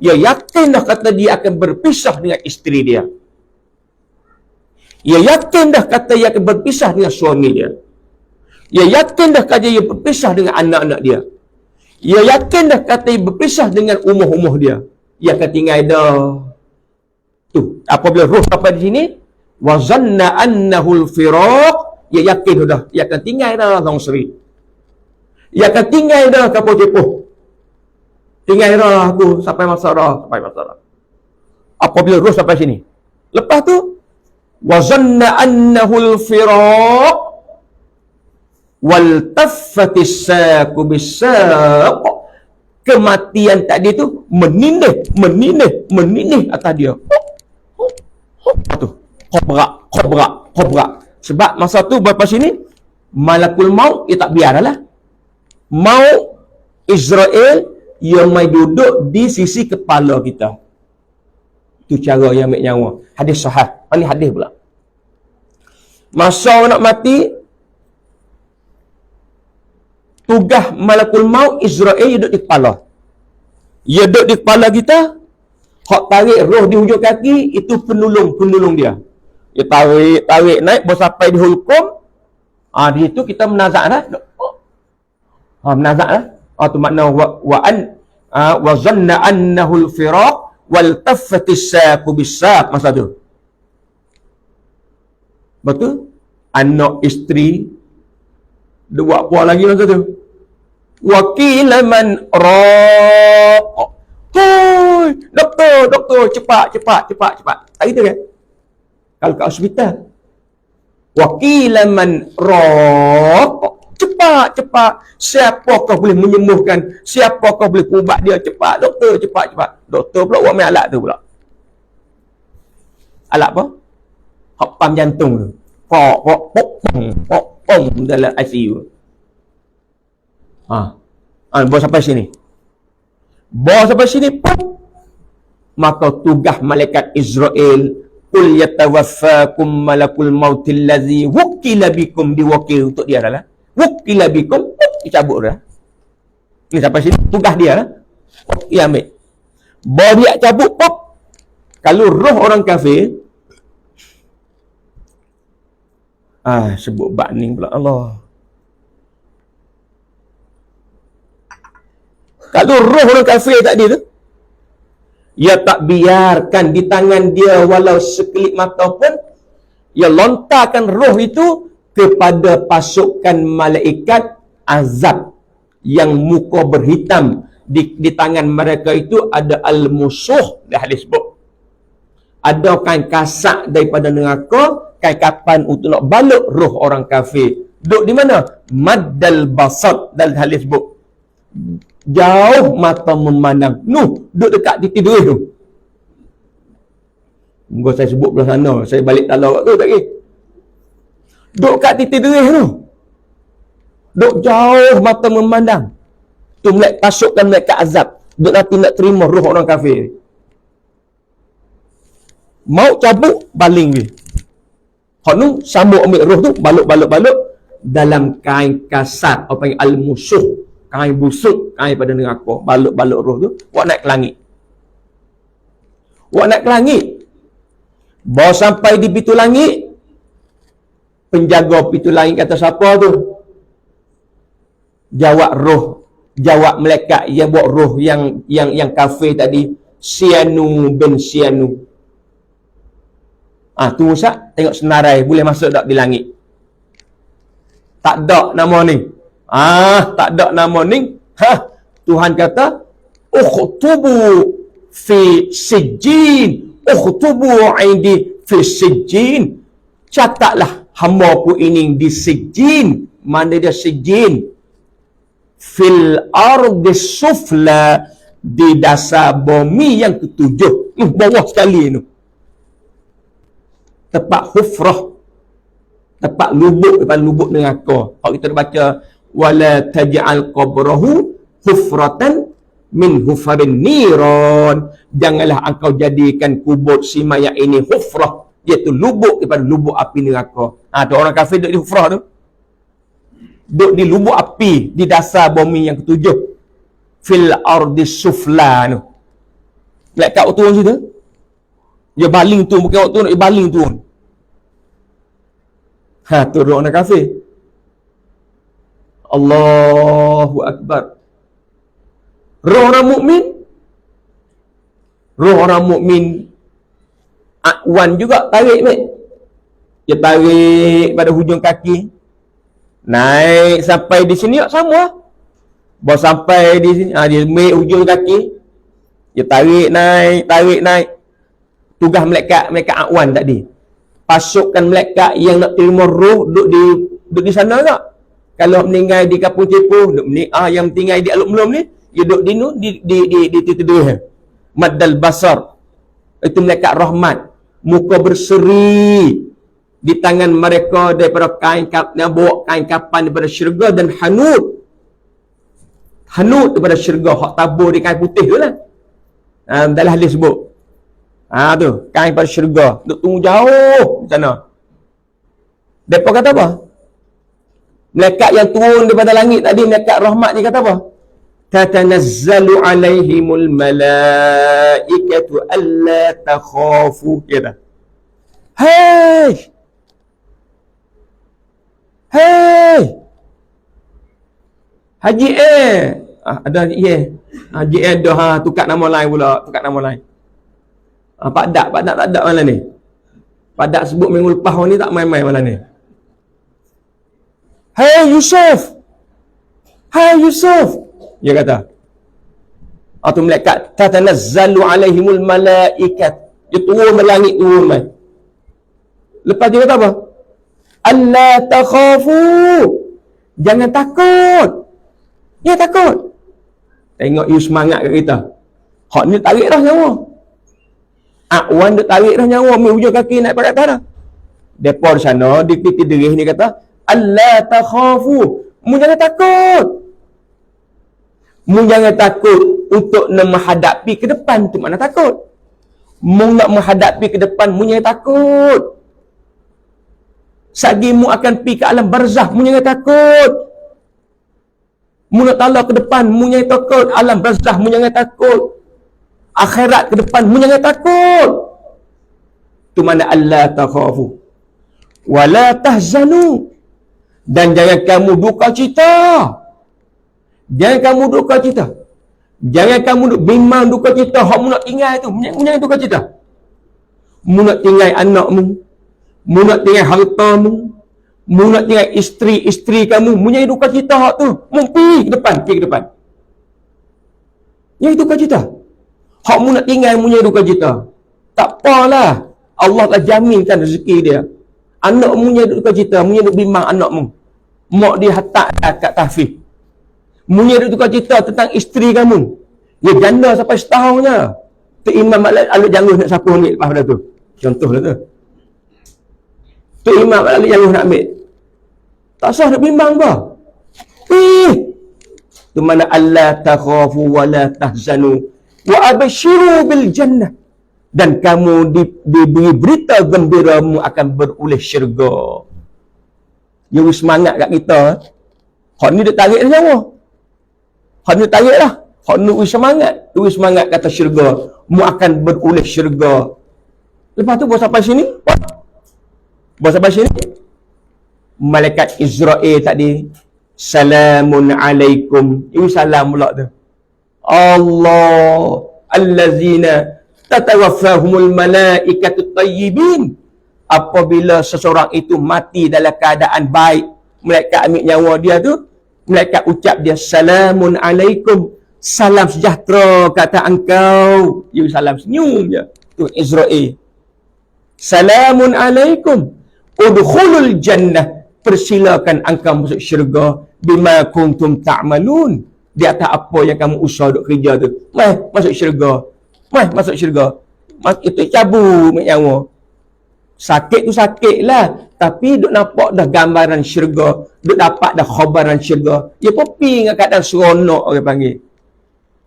Dia yakin dah kata dia akan berpisah dengan isteri dia. Dia yakin dah kata dia akan berpisah dengan suami dia. Dia yakin dah kata dia berpisah dengan anak-anak dia. Dia yakin dah kata dia berpisah dengan umur-umur dia. Dia akan tinggal dah. Tu, apabila roh sampai di sini, wa zanna annahu al-firaq. Dia yakin dah, dia akan tinggal dah Long Seri. Dia akan tinggal dah kapal cepoh. Tinggal dah aku sampai masa dah. Apabila roh sampai sini. Lepas tu, wa zanna annahu al-firaq wal taffatis saqu bis-saq. Kematian tadi tu menindih atas dia. Tu, kobra. Sebab masa tu lepas sini malakul maut dia tak biar lah. Maut Israel yang mai duduk di sisi kepala kita. Itu cara yang ambil nyawa. Hadis sahih. Ini hadis pula. Masa nak mati, tugas malakul maut Israel duduk di kepala. Dia duduk di kepala kita. Hak tarik roh di hujung kaki itu penolong dia. Dia tarik naik baru sampai di hulkum. Di situ kita menazak dah. Menazak dah. Tu makna wa zanna annahu al-firaq wal taffatis saqu bis-saq masa tu. Betul? Anak isteri dia buat apa lagi masa tu? Wa qila man raq. Hoi, doktor, cepat. Tak gitu kan? Kalau kat hospital, wakilan man raq, cepat. Siapakah boleh menyembuhkan? Siapakah boleh ubat dia? Cepat, doktor, cepat. Doktor pula buat main alat tu pula. Alat apa? Hak pam jantung tu. Pok dalam ICU. Bawa sampai sini. Maka tugas malaikat Israel, qul yatawaffakum malakul mautil ladzi wukila bikum, diwakil untuk dia adalah wukila bikum, dicabut dah. Ni sampai sini tugas dia lah. Dia ambil. Bawa dia cabut pop. Kalau roh orang kafir Sebut bab ni pula Allah. Kalau roh orang kafir tadi tu, ia tak biarkan di tangan dia walau sekelip mata pun, ia lontarkan roh itu kepada pasukan malaikat azab yang muka berhitam. Di tangan mereka itu ada al-musuh, dah hadis sebut. Ada kain kasak daripada neraka, kain kapan untuk nak balut roh orang kafir. Duduk di mana? Maddal basat, dalam hadis sebut. Jauh mata memandang. Duduk dekat titik dua tu. Mungkin saya sebut belah sana, saya balik talau kat tu tak lagi. Duduk kat titik dua tu. Duduk jauh mata memandang. Tu pasukan mereka azab. Duduk nanti nak terima roh orang kafir. Mau cabut, baling dia. Hanu sambung ambil roh tu, balut dalam kain kasar, apa panggil al-musuh, kain busuk, kain pada neraka, balut roh tu, buat naik ke langit. Bawa sampai di pintu langit, penjaga pintu langit kata siapa tu? Jawab malaikat yang buat roh yang kafir tadi, Sianu bin Sianu. Tunggu sat, tengok senarai boleh masuk tak di langit. Tak ada nama ni. Tak ada nama ni. Tuhan kata, ukhtubu fi sijjin. Ukhtubu aidi fi sijjin. Catatlah hamba ku ini di sijjin. Mana dia sijjin? Fil ardi sufla, di dasar bumi yang ketujuh. Bawah sekali tu. Tempat hufrah, tempat lubuk, depan lubuk neraka. Kalau kita baca wala taj'al qabrahu hufratan min hufarin niran, janganlah engkau jadikan kubur si mayat ini hufrah, iaitu lubuk daripada lubuk api neraka. Tu orang kafir duduk di hufrah tu, duduk di lubuk api di dasar bumi yang ketujuh, fil ardi sufla tu. Malaikat turun situ, dia baling tu, bukan waktu nak dia baling turun. Tu roh orang kafir. Allahu Akbar. Roh orang mukmin Akwan juga tarik baik. Dia tarik pada hujung kaki, naik sampai di sini sama. Baru sampai di sini, dia ambil hujung kaki, dia tarik naik. Tugas malaikat Akwan tadi, pasukan malaikat yang nak terima roh duduk di sana tak? Kalau meninggal di kampung Cepu, yang tinggal di aluk-melum ni, dia duduk di titik dua. Maddal basar, itu malaikat rahmat, muka berseri, di tangan mereka daripada bawa kain kapan daripada syurga, dan hanut daripada syurga, hak tabur di kain putih tu lah. Dalam hadis sebut, tu kain pada syurga, duk tunggu jauh di sana. Depa kata apa? Malaikat yang turun daripada langit tadi, malaikat rahmat ni kata apa? Tatanazzalu alaihimul malaikatu alla takhafu. Kata, hey Haji ada Haji ada tukar nama lain pula, Pak Dak tak ada malam ni. Pak Dak sebut minggu lepas ni tak main-main malam ni. Hey Yusuf, dia kata. Tu malaikat tatanazzalu alaihimul malaikat, dia turun dari langit turun mai. Lepas dia kata apa? Alla takhafu, jangan takut. Dia takut. Tengok you semangat kat kita. Hak ni tarik dah nyawa. Akwan dia tarik dah nyawa, ambil hujung kaki naik pada atas dah. Depa di sana, di titik derih ni kata, alla takhafu, mu jangan takut. Mu jangan takut untuk nak menghadapi ke depan, tu mana takut. Mu nak menghadapi ke depan, mu jangan takut. Sagi mu akan pergi ke alam barzah, mu jangan takut. Mu nak tala ke depan, mu jangan takut. Alam barzah, mu jangan takut. Akhirat ke depan, mu jangan takut. Tu mana Allah takhafu. wala tahzanu, dan jangan kamu duka cita. Jangan kamu duka cita. Jangan kamu bimbang duka cita. Hak mu nak tinggal tu, jangan duka cita. Mu nak tinggal anakmu, mu nak tinggal hartamu, mu nak tinggal isteri kamu, mu jangan duka cita hak tu. Mu pergi ke depan. Jangan duka cita. Hak mu nak tinggal, mu jangan duka cita. Tak apalah, Allah telah jaminkan rezeki dia. Anak mu jangan duka cita, mu jangan bimbang anak mu. Mak dia hantar kat tahfiz. Mu jangan duka cita tentang isteri kamu. Dia janda sampai setahun je. Tu imam aluk janggut nak sapu ambil lepas pada tu. Contohlah tu. Tu imam aluk janggut nak ambil. Tak sah nak bimbang apa. Tu mana Allah takhafu wa la tahzanu wa abshiru bil jannah. Dan kamu diberi berita gembiramu akan beroleh syurga. Dia beri semangat kat kita. Hak ni dia tarik dia nyawa. Hak ni tarik lah. Hak ni beri semangat. Beri semangat kata syurga. Mu akan beroleh syurga. Lepas tu bawa sampai sini. Bawa sampai sini. Malaikat Israel tadi. Salamun alaikum. Ini salam pula tu. Allah. Allazina tatawaffahumul malaikatu tayyibin. Apabila seseorang itu mati dalam keadaan baik, malaikat ambil nyawa dia tu, malaikat ucap dia salamun alaikum, salam sejahtera kata engkau. Dia salam senyum je tu Israel. Salamun alaikum udkhulul jannah, persilakan engkau masuk syurga bima kuntum ta'malun, di atas apa yang kamu usaha duk kerja tu. Mai masuk syurga. Mai masuk syurga. Itu cabut nyawa. Sakit tu sakit lah, tapi duk nampak dah gambaran syurga, duk dapat dah khabaran syurga. Dia pergi dengan keadaan seronok orang panggil.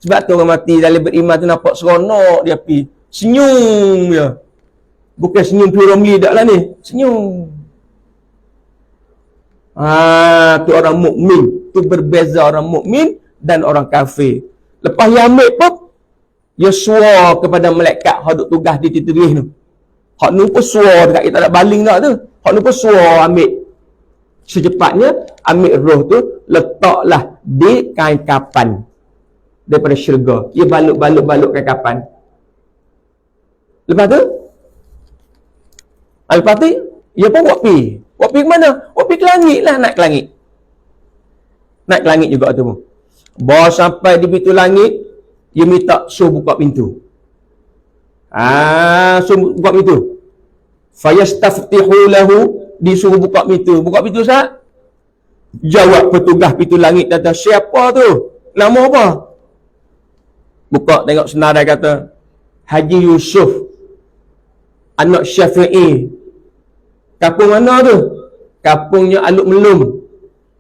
Sebab tu orang mati dalam beriman tu nampak seronok, dia pergi senyum je. Bukan senyum pure Romli dak lah ni, senyum. Tu orang mukmin, tu berbeza orang mukmin dan orang kafir. Lepas dia ambil pun, dia suar kepada malaikat hak duk tugas di titirih tu. Hak ni pun suar dekat kita nak baling tak tu. Hak ni pun suar ambil. Secepatnya ambil roh tu, letaklah di kain kapan daripada syurga. Dia balut kain kapan. Lepas tu dia pun buat pergi. Buat pergi ke mana? Buat pergi ke langit lah, naik ke langit. Naik ke langit juga tu pun. Bawa sampai di pintu langit, dia minta suruh buka pintu. Suruh buka pintu. Fayastaftihu lahu, disuruh buka pintu. Buka pintu sah? Jawab petugas pintu langit kata, siapa tu? Nama apa? Buka tengok senarai kata, Haji Yusuf, anak Syafi'i. Kampung mana tu? Kampungnya Aluk Melum.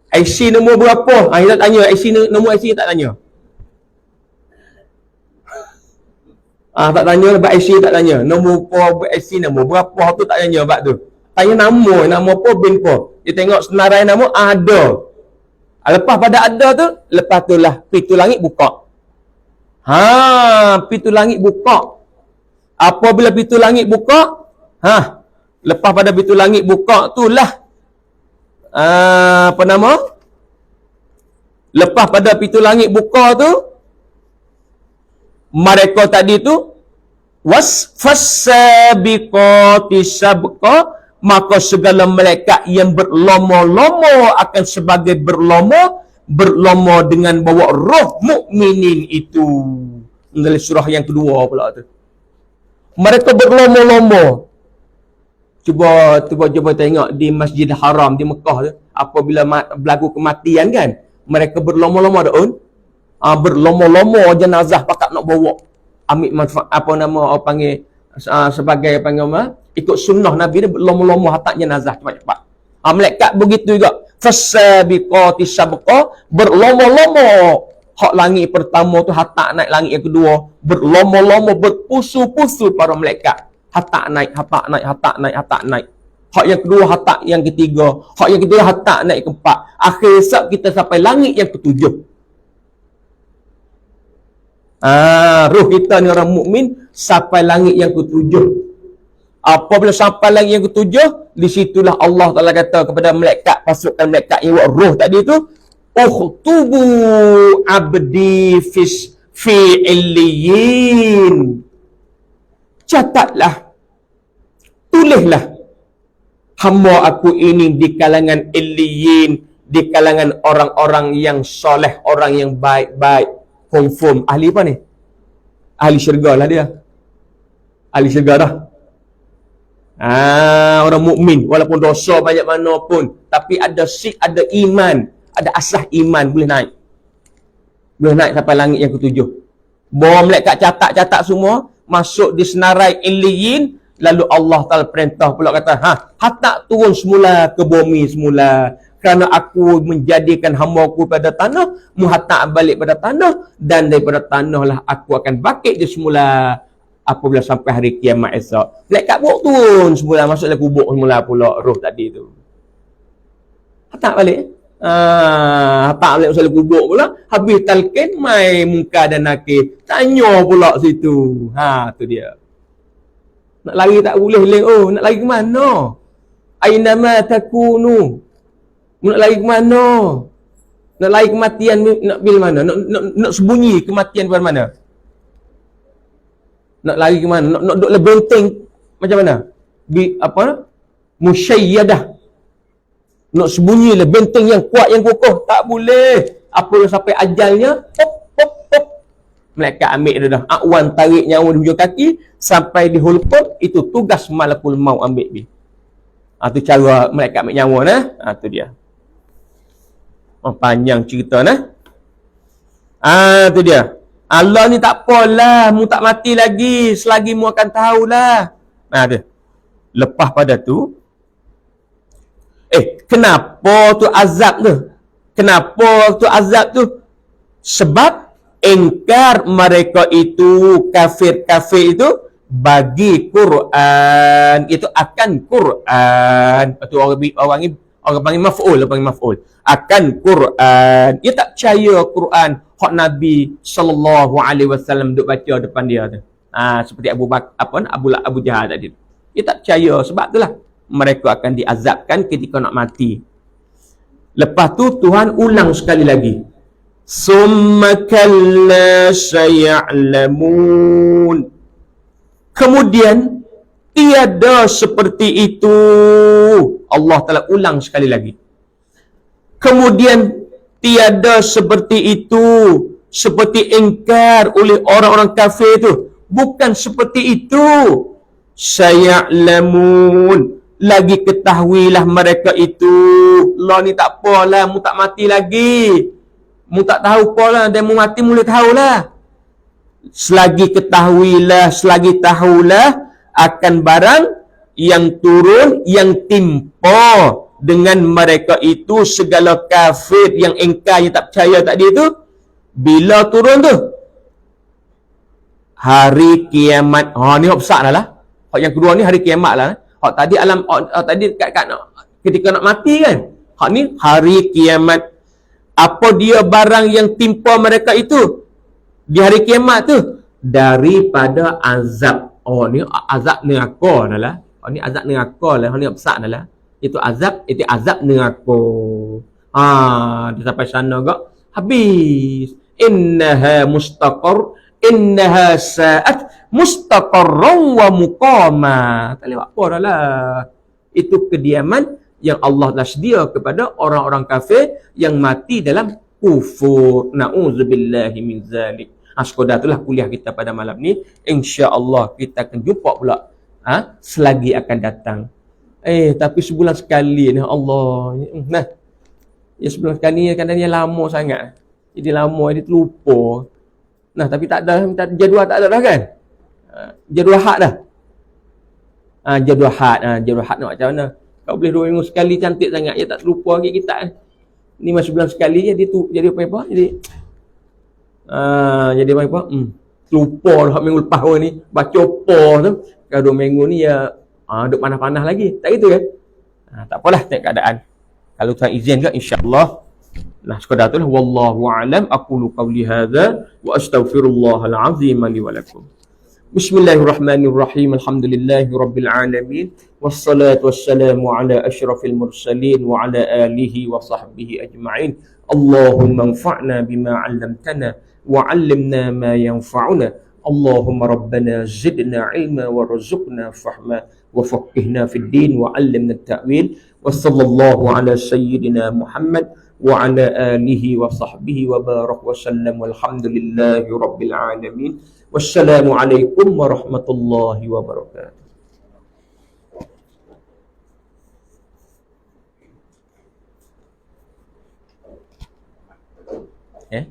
IC nombor berapa? Dia tak tanya. Nombor IC tak tanya. Tak tanya sebab IC tak tanya. Nombor apa IC nombor berapa tu tak tanya sebab tu. Tanya nama apa bin apa. Dia tengok senarai nama ada. Lepas pada ada tu, lepas tu lah pintu langit buka. Pintu langit buka. Apabila pintu langit buka, lepas pada pintu langit buka tu lah apa nama? Lepas pada pintu langit buka tu, mereka tadi tu fassabiqati sabqa, maka segala malaikat yang berlomba-lomba akan sebagai berlomba dengan bawa roh mukminin itu. Dalam surah yang kedua pula tu. Mereka berlomba-lomba. Cuba tengok di Masjid Haram di Mekah tu, apabila berlaku kematian kan, mereka berlomba-lomba daun. Berlomba-lomba jenazah pakat nak bawa. Ambil manfaat apa nama orang panggil sebagai ikut sunnah Nabi dia berlomba-lomba hantar jenazah cepat-cepat. Malaikat begitu juga. Fasabiqati sabqa, berlomba-lomba. Hak langit pertama tu hantar naik langit yang kedua, berlomba-lomba berpusu-pusu para malaikat. Hantar naik. Hak yang kedua hantar yang ketiga, hak yang ketiga hantar naik keempat. Akhir hisab kita sampai langit yang ketujuh. Roh kita ni orang mukmin sampai langit yang ketujuh. Apabila sampai lagi yang ketujuh, di situlah Allah Taala kata kepada malaikat, pasukan malaikat yang buat roh tadi tu, ukhtubu abdi fi illiyin. Catatlah, tulislah hamba aku ini di kalangan illiyin, di kalangan orang-orang yang soleh, orang yang baik-baik. Confirm ahli apa ni? Ahli syurga lah dia. Ahli syurga dah. Orang mukmin walaupun dosa banyak mana pun, tapi ada iman, ada asas iman, boleh naik. Boleh naik sampai langit yang ketujuh. Bawa malaikat catat semua, masuk di senarai illiyin, lalu Allah Ta'ala perintah pula kata, hatta turun semula ke bumi semula, kerana aku menjadikan hamba-Ku pada tanah, muhatta balik pada tanah, dan daripada tanah lah aku akan bangkit dia semula apabila sampai hari kiamat esok. Malaikat buat turun semula, masuk dalam kubur semula pula roh tadi tu. Hatta balik. Hatta balik masuk dalam kubur pula, habis talqin, mai Munkar dan Nakir tanya pula situ. Tu dia. Nak lari tak boleh, nak lari ke mana? Ainama takunu. Nak lari ke mana? Nak lari kematian, nak bil mana? Nak sembunyi kematian pada mana? Nak lari ke mana? Nak duduk lebenteng macam mana? Musyayyadah. Nak sembunyi lebenteng yang kuat, yang kokoh, tak boleh. Apa sampai ajalnya, pop. Malaikat ambil dia dah. Akwan tarik nyawa di hujung kaki sampai di hulqum, itu tugas malakul maut ambil dia. Tu cara malaikat ambil nyawa nah. Tu dia. Panjang cerita nah. Tu dia. Allah ni tak apalah, mu tak mati lagi, selagi mu akan tahulah. Dia. Lepas pada tu, kenapa tu azab tu? Kenapa tu azab tu? Sebab ingkar mereka itu, kafir-kafir itu, bagi Quran. Itu akan Quran. Itu orang panggil maf'ul. Akan Quran. Dia tak percaya Quran hak Nabi sallallahu alaihi wasallam duk baca depan dia tu. Seperti Abu Jahal tadi. Dia tak percaya, sebab itulah mereka akan diazabkan ketika nak mati. Lepas tu Tuhan ulang sekali lagi. Summa kalla saya'lamun. Kemudian tiada seperti itu. Allah Ta'ala ulang sekali lagi. Kemudian tiada seperti itu, seperti ingkar oleh orang-orang kafir itu. Bukan seperti itu. Saya'lamun. Lagi ketahuilah mereka itu. Allah ni tak apalah, mu tak mati lagi. Mu tak tahu apalah, dan mu mati mu boleh tahulah. Selagi ketahuilah, selagi tahulah akan barang yang turun, yang timpa dengan mereka itu, segala kafir yang ingkar, yang tak percaya tadi itu, bila turun tu? Hari kiamat. Ni hak besar dah lah. Hak yang kedua ni hari kiamat lah. Hak tadi tadi ketika nak mati kan. Hak ni hari kiamat. Apa dia barang yang timpa mereka itu di hari kiamat tu? Daripada azab. Ni azab neraka dah lah. Ni azab neraka lah. Ni besar dah lah. Itu azab neraka. Dia sampai sana gak. Habis. Innaha sa'at mustaqarran wa muqama. Tak boleh buat apa dah lah. Itu kediaman yang Allah dah sedia kepada orang-orang kafir yang mati dalam kufur. Na'udzubillahi min zalik. Sekadar itulah kuliah kita pada malam ni. InsyaAllah kita akan jumpa pula selagi akan datang. Tapi sebulan sekali ni Allah. Sebulan sekali ni kadang-kadang lama sangat. Jadi lama, dia terlupa. Tapi tak ada jadual, tak ada dah kan? Jadual had dah. Jadual had nak macam mana? Kau boleh 2 minggu sekali cantik sangat, dia tak terlupa lagi kita kan. Ni masa bulan sekali je jadi apa? Jadi apa? Terlupa dah minggu lepas ni. Baca apa tu. Kalau 2 minggu ni ya duk panas-panas lagi. Tak gitu kan? Tak apalah tengok keadaan. Kalau Tuhan izin kan insya-Allah. Sekadar itulah wallahu a'lam. Aqulu qawli hadza wa astaghfirullahal azim li wa lakum. Bismillahirrahmanirrahim. Alhamdulillahirabbil alamin. Wassalatu wassalamu ala asyrafil mursalin wa ala alihi wa sahbihi ajma'in. Allahumma anfa'na bima 'allamtana wa 'allimna ma yanfa'una. Allahumma rabbana zidna ilma warzuqna fahma wa faqihna fid din wa 'allimna at-ta'wil. Wa sallallahu ala sayyidina Muhammad wa ala alihi wa sahbihi wa barak wa sallam walhamdulillahi rabbil alamin. Wassalamualaikum warahmatullahi wabarakatuh. Eh?